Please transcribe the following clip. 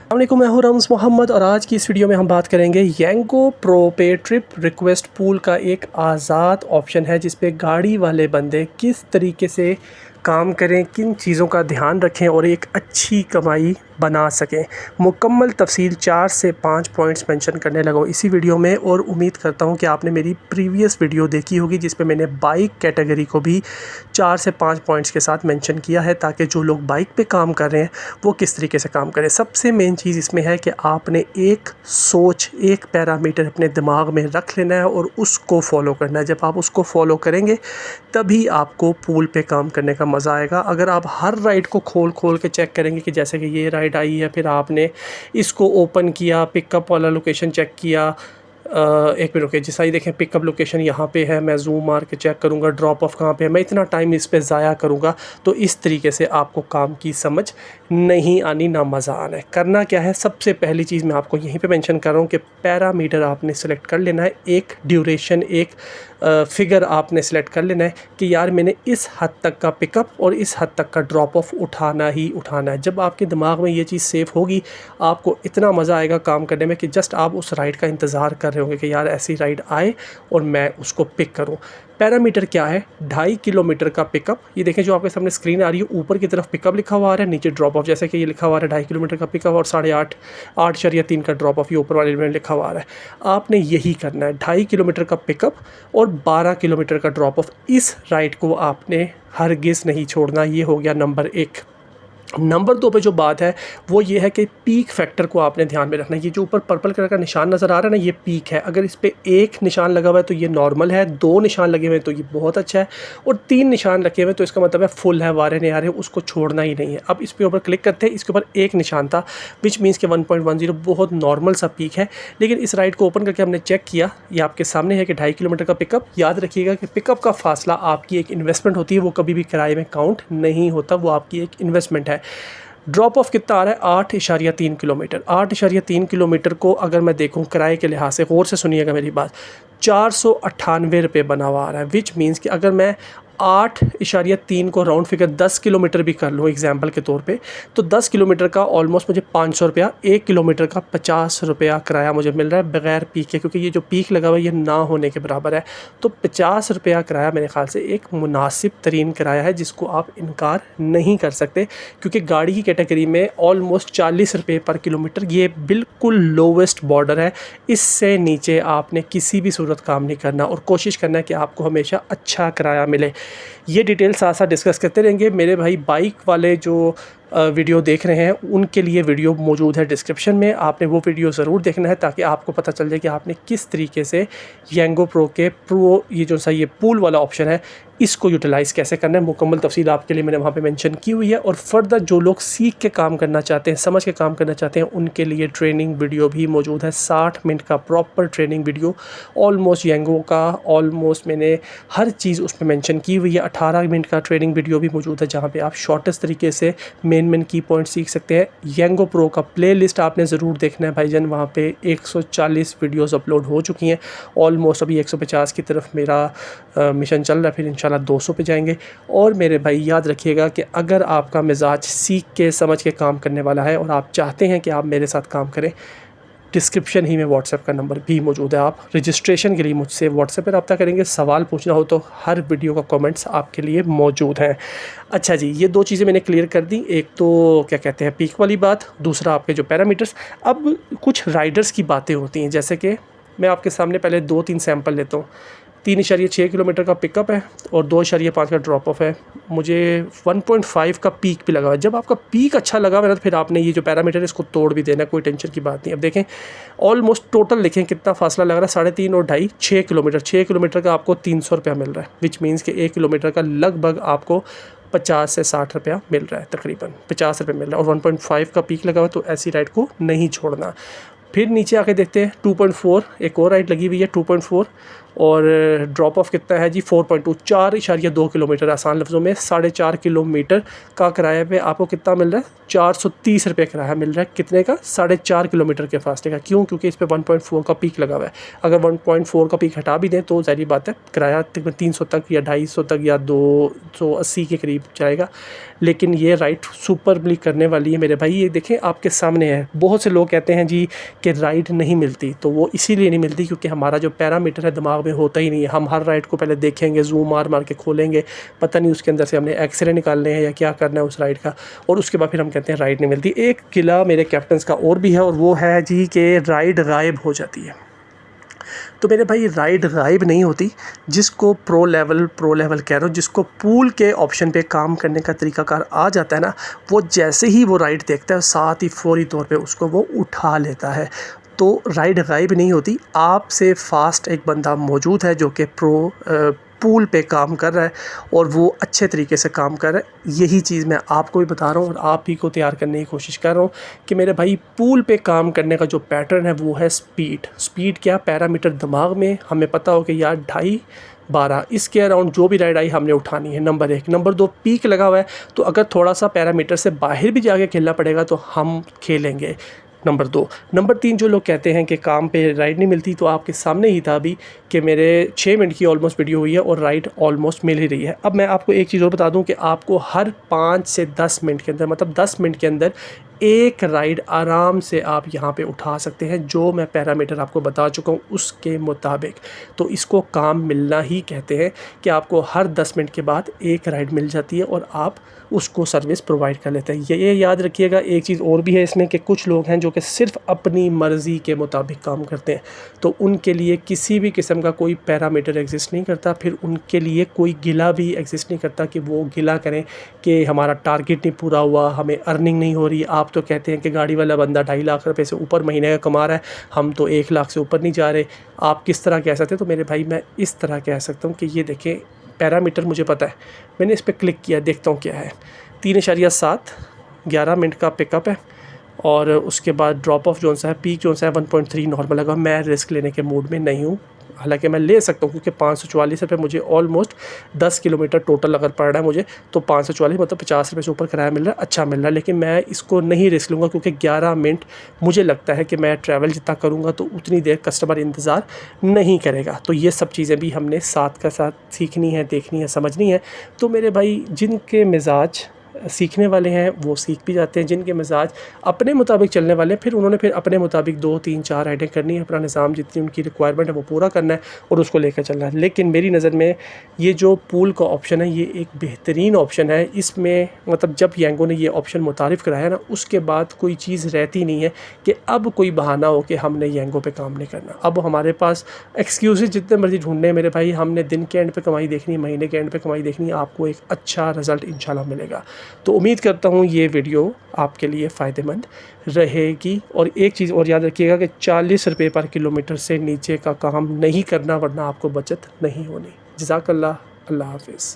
अस्सलामुअलैकुम, मैं हूं रम्ज़ मोहम्मद और आज की इस वीडियो में हम बात करेंगे यांगो प्रो पे ट्रिप रिक्वेस्ट पूल का एक आज़ाद ऑप्शन है जिस पे गाड़ी वाले बंदे किस तरीके से काम करें, किन चीज़ों का ध्यान रखें और एक अच्छी कमाई बना सकें। मुकम्मल तफसील 4 से 5 पॉइंट्स मेंशन करने लगा हूँ इसी वीडियो में और उम्मीद करता हूँ कि आपने मेरी प्रीवियस वीडियो देखी होगी जिस पे मैंने बाइक कैटेगरी को भी 4 से 5 पॉइंट्स के साथ मेंशन किया है ताकि जो लोग बाइक पे काम कर रहे हैं वो किस तरीके से काम करें। सबसे मेन चीज़ इसमें है कि आपने एक सोच, एक पैरामीटर अपने दिमाग में रख लेना है और उसको फॉलो करना है। जब आप उसको फॉलो करेंगे तभी आपको पूल पे काम करने का मज़ा आएगा। अगर आप हर राइड को खोल के चेक करेंगे कि जैसे कि ये राइड आई है, फिर आपने इसको ओपन किया, पिकअप वाला लोकेशन चेक किया, एक मिनट रुकिए, जैसा ही देखें पिकअप लोकेशन यहाँ पे है, मैं जूम मार के चेक करूँगा ड्रॉप ऑफ कहाँ पे है, मैं इतना टाइम इस पे ज़ाया करूँगा तो इस तरीके से आपको काम की समझ नहीं आनी, ना मज़ा आना है। करना क्या है, सबसे पहली चीज़ मैं आपको यहीं पे मेंशन कर रहा हूँ कि पैरामीटर आपने सेलेक्ट कर लेना है। एक ड्यूरेशन, एक फ़िगर आपने सेलेक्ट कर लेना है कि यार मैंने इस हद तक का पिकअप और इस हद तक का ड्रॉप ऑफ उठाना ही उठाना है। जब आपके दिमाग में ये चीज़ सेफ़ होगी आपको इतना मज़ा आएगा काम करने में कि जस्ट आप उस राइड का इंतज़ार कर रहे होंगे कि यार ऐसी राइड आए और मैं उसको पिक करूं। पैरामीटर क्या है, 2.5 किलोमीटर का पिकअप। ये देखें जो आपके सामने स्क्रीन आ रही है, ऊपर की तरफ पिकअप लिखा हुआ आ रहा है, नीचे ड्रॉप ऑफ, जैसे कि ये लिखा हुआ है 2.5 किलोमीटर का पिकअप और 8.3 का ड्रॉप ऑफ, ये ऊपर वाले में लिखा हुआ आ रहा है। आपने यही करना है, 2.5 किलोमीटर का पिकअप और 12 किलोमीटर का ड्रॉप ऑफ। इस राइड को आपने हरगिज़ नहीं छोड़ना। ये हो गया नंबर 1। नंबर 2 पे जो बात है वो ये है कि पीक फैक्टर को आपने ध्यान में रखना है। ये जो ऊपर पर्पल कलर का निशान नज़र आ रहा है ना, ये पीक है। अगर इस पे 1 निशान लगा हुआ है तो ये नॉर्मल है, 2 निशान लगे हुए हैं तो ये बहुत अच्छा है और 3 निशान लगे हुए हैं तो इसका मतलब है फुल है, वारे नहीं आ रहे, उसको छोड़ना ही नहीं है। अब इस पे ऊपर क्लिक करते हैं, इसके ऊपर 1 निशान था विच मीन्स के 1.10 बहुत नॉर्मल सा पीक है। लेकिन इस राइड को ओपन करके हमने चेक किया, ये आपके सामने है कि 2.5 किलोमीटर का पिकअप। याद रखिएगा कि पिकअप का फासला आपकी एक इन्वेस्टमेंट होती है, वो कभी भी किराए में काउंट नहीं होता, वो आपकी एक इन्वेस्टमेंट है। ड्रॉप ऑफ कितना आ रहा है, 8.3 किलोमीटर। 8.3 किलोमीटर को अगर मैं देखूं किराए के लिहाज से, गौर से सुनिएगा मेरी बात, 498 रुपये बना हुआ आ रहा है। विच मीन्स कि अगर मैं 8.3 को राउंड फिगर 10 किलोमीटर भी कर लूँ एग्जाम्पल के तौर पे, तो 10 किलोमीटर का ऑलमोस्ट मुझे 500 रुपया, 1 किलोमीटर का 50 रुपया किराया मुझे मिल रहा है बगैर पीक के, क्योंकि ये जो पीक लगा हुआ है ये ना होने के बराबर है। तो 50 रुपया किराया मेरे ख्याल से एक मुनासिब तरीन किराया है जिसको आप इनकार नहीं कर सकते, क्योंकि गाड़ी की कैटेगरी में ऑलमोस्ट 40 रुपये पर किलोमीटर ये बिल्कुल लोवेस्ट बॉर्डर है। इससे नीचे आपने किसी भी सूरत काम नहीं करना और कोशिश करना है कि आपको हमेशा अच्छा किराया मिले। ये डिटेल साथ साथ डिस्कस करते रहेंगे। मेरे भाई बाइक वाले जो वीडियो देख रहे हैं उनके लिए वीडियो मौजूद है डिस्क्रिप्शन में, आपने वो वीडियो ज़रूर देखना है ताकि आपको पता चल जाए कि आपने किस तरीके से यांगो प्रो के प्रो ये जो सा ये पूल वाला ऑप्शन है इसको यूटिलाइज़ कैसे करना है। मुकम्मल तफसील आपके लिए मैंने वहाँ पे मेंशन की हुई है। और फर्दर जो लोग सीख के काम करना चाहते हैं, समझ के काम करना चाहते हैं, उनके लिए ट्रेनिंग वीडियो भी मौजूद है, 60 मिनट का प्रॉपर ट्रेनिंग वीडियो ऑलमोस्ट यांगो का, ऑलमोस्ट मैंने हर चीज़ उसमें मेंशन की हुई है। 18 मिनट का ट्रेनिंग वीडियो भी मौजूद है जहाँ पे आप शॉर्टेस्ट तरीके से मेन की पॉइंट सीख सकते हैं। यांगो प्रो का प्लेलिस्ट आपने ज़रूर देखना है भाईजान, वहाँ पे 140 वीडियोस अपलोड हो चुकी हैं। ऑलमोस्ट अभी 150 की तरफ मेरा मिशन चल रहा है, फिर इंशाल्लाह 200 पे जाएंगे। और मेरे भाई याद रखिएगा कि अगर आपका मिजाज सीख के समझ के काम करने वाला है और आप चाहते हैं कि आप मेरे साथ काम करें, डिस्क्रिप्शन ही में व्हाट्सएप का नंबर भी मौजूद है। आप रजिस्ट्रेशन के लिए मुझसे व्हाट्सएप पर रब्ता करेंगे, सवाल पूछना हो तो हर वीडियो का कमेंट्स आपके लिए मौजूद हैं। अच्छा जी, ये 2 चीज़ें मैंने क्लियर कर दी। एक तो क्या कहते हैं पीक वाली बात, दूसरा आपके जो पैरामीटर्स। अब कुछ राइडर्स की बातें होती हैं, जैसे कि मैं आपके सामने पहले 2-3 सैंपल लेता हूँ। 3.6 किलोमीटर का पिकअप है और 2.5 का ड्रॉप ऑफ है। मुझे 1.5 का पीक भी लगा हुआ है। जब आपका पीक अच्छा लगा हुआ है तो फिर आपने ये जो पैरामीटर है इसको तोड़ भी देना, कोई टेंशन की बात नहीं। अब देखें ऑलमोस्ट टोटल देखें कितना फासला लग रहा है, 3.5 और 2.5, 6 किलोमीटर। 6 किलोमीटर का आपको 300 रुपया मिल रहा है, विच मीन्स कि 1 किलोमीटर का लगभग आपको 50 से 60 रुपया मिल रहा है, तकरीबन 50 रुपये मिल रहा है। और 1.5 का पीक लगा हुआ है तो ऐसी राइड को नहीं छोड़ना। फिर नीचे आके देखते हैं 2.4, एक और राइड लगी हुई है 2.4, और ड्रॉप ऑफ कितना है जी 4.2, 4.2 किलोमीटर। आसान लफ्ज़ों में 4.5 किलोमीटर का किराया पे आपको कितना मिल रहा है, 430 रुपये किराया मिल रहा है। कितने का, 4.5 किलोमीटर के फासले का। क्यों, क्योंकि इस पर 1.4 का पीक लगा हुआ है। अगर 1.4 का पीक हटा भी दें तो ज़ाहिर बात है किराया तकरीबन 300 तक या 250 तक या 280 के करीब जाएगा। लेकिन ये राइड सुपरबली करने वाली है मेरे भाई। ये देखें आपके सामने है। बहुत से लोग कहते हैं जी कि राइड नहीं मिलती, तो वो इसीलिए नहीं मिलती क्योंकि हमारा जो पैरामीटर है दिमाग में होता ही नहीं है। हम हर राइड को पहले देखेंगे, जूम मार मार के खोलेंगे, पता नहीं उसके अंदर से हमने एक्सरे निकालने हैं या क्या करना है उस राइड का, और उसके बाद फिर हम कहते हैं राइड नहीं मिलती। एक किला मेरे कैप्टन्स का और भी है, और वो है जी कि राइड गायब हो जाती है। तो मेरे भाई राइड गायब नहीं होती। जिसको प्रो लेवल कह रहा हूँ, जिसको पूल के ऑप्शन पे काम करने का तरीकाकार आ जाता है ना, वो जैसे ही वो राइड देखता है साथ ही फौरी तौर पे उसको वो उठा लेता है। तो राइड गायब नहीं होती। आपसे फास्ट एक बंदा मौजूद है जो कि पूल पे काम कर रहा है और वो अच्छे तरीके से काम कर रहा है। यही चीज़ मैं आपको भी बता रहा हूँ और आप ही को तैयार करने की कोशिश कर रहा हूँ कि मेरे भाई पूल पे काम करने का जो पैटर्न है वो है स्पीड क्या पैरामीटर दिमाग में हमें पता हो कि यार 2.5-12 इसके अराउंड जो भी राइड आई हमने उठानी है। नंबर 1। नंबर 2, पीक लगा हुआ है तो अगर थोड़ा सा पैरामीटर से बाहर भी जाके खेलना पड़ेगा तो हम खेलेंगे। नंबर 2। नंबर 3, जो लोग कहते हैं कि काम पे राइड नहीं मिलती, तो आपके सामने ही था अभी कि मेरे 6 मिनट की ऑलमोस्ट वीडियो हुई है और राइड ऑलमोस्ट मिल ही रही है। अब मैं आपको एक चीज़ और बता दूं कि आपको हर 5 से 10 मिनट के अंदर, मतलब 10 मिनट के अंदर एक राइड आराम से आप यहाँ पे उठा सकते हैं, जो मैं पैरामीटर आपको बता चुका हूँ उसके मुताबिक। तो इसको काम मिलना ही कहते हैं कि आपको हर 10 मिनट के बाद एक राइड मिल जाती है और आप उसको सर्विस प्रोवाइड कर लेते हैं। ये याद रखिएगा। एक चीज़ और भी है इसमें कि कुछ लोग हैं जो कि सिर्फ अपनी मर्ज़ी के मुताबिक काम करते हैं, तो उनके लिए किसी भी किस्म का कोई पैरामीटर एग्जिस्ट नहीं करता। फिर उनके लिए कोई गिला भी एग्जिस्ट नहीं करता कि वो गिला करें कि हमारा टारगेट नहीं पूरा हुआ, हमें अर्निंग नहीं हो रही। आप तो कहते हैं कि गाड़ी वाला बंदा 2.5 लाख रुपए से ऊपर महीने का कमा रहा है, हम तो 1 लाख से ऊपर नहीं जा रहे। आप किस तरह कह सकते हैं? तो मेरे भाई मैं इस तरह कह सकता हूँ कि ये देखें पैरामीटर मुझे पता है, मैंने इस पर क्लिक किया, देखता हूँ क्या है। 3.7 11 मिनट का पिकअप है और उसके बाद ड्रॉप ऑफ जोन सा है, पीक जोन सा है 1.3 नॉर्मल लगा। मैं रिस्क लेने के मूड में नहीं हूँ, हालांकि मैं ले सकता हूँ क्योंकि 544 रुपये मुझे ऑलमोस्ट 10 किलोमीटर टोटल अगर पड़ रहा है मुझे, तो 544 मतलब 50 रुपये से ऊपर किराया मिल रहा है, अच्छा मिल रहा है। लेकिन मैं इसको नहीं रिस्क लूँगा क्योंकि 11 मिनट मुझे लगता है कि मैं ट्रैवल जितना करूँगा तो उतनी देर कस्टमर इंतज़ार नहीं करेगा। तो ये सब चीज़ें भी हमने साथ का साथ सीखनी है, देखनी है, समझनी है। तो मेरे भाई जिनके मिजाज सीखने वाले हैं वो सीख भी जाते हैं, जिनके मिजाज अपने मुताबिक चलने वाले हैं फिर उन्होंने फिर अपने मुताबिक 2, 3, 4 राइडें करनी है, अपना निज़ाम जितनी उनकी रिक्वायरमेंट है वो पूरा करना है और उसको लेकर चलना है। लेकिन मेरी नज़र में ये जो पूल का ऑप्शन है ये एक बेहतरीन ऑप्शन है। इसमें मतलब जब यांगो ने ये ऑप्शन मुतारिफ़ कराया ना, उसके बाद कोई चीज़ रहती नहीं है कि अब कोई बहाना हो कि हमने यांगो पे काम नहीं करना। अब हमारे पास एक्सक्यूज़ जितने मर्जी ढूंढने मेरे भाई, हमने दिन के एंड पे कमाई देखनी है, महीने के एंड पे कमाई देखनी है, आपको एक अच्छा रिज़ल्ट इंशाल्लाह मिलेगा। तो उम्मीद करता हूँ ये वीडियो आपके लिए फ़ायदेमंद रहेगी। और एक चीज़ और याद रखिएगा कि 40 रुपये पर किलोमीटर से नीचे का काम नहीं करना, वरना आपको बचत नहीं होनी। जज़ाकल्लाह, अल्लाह हाफ़िज़।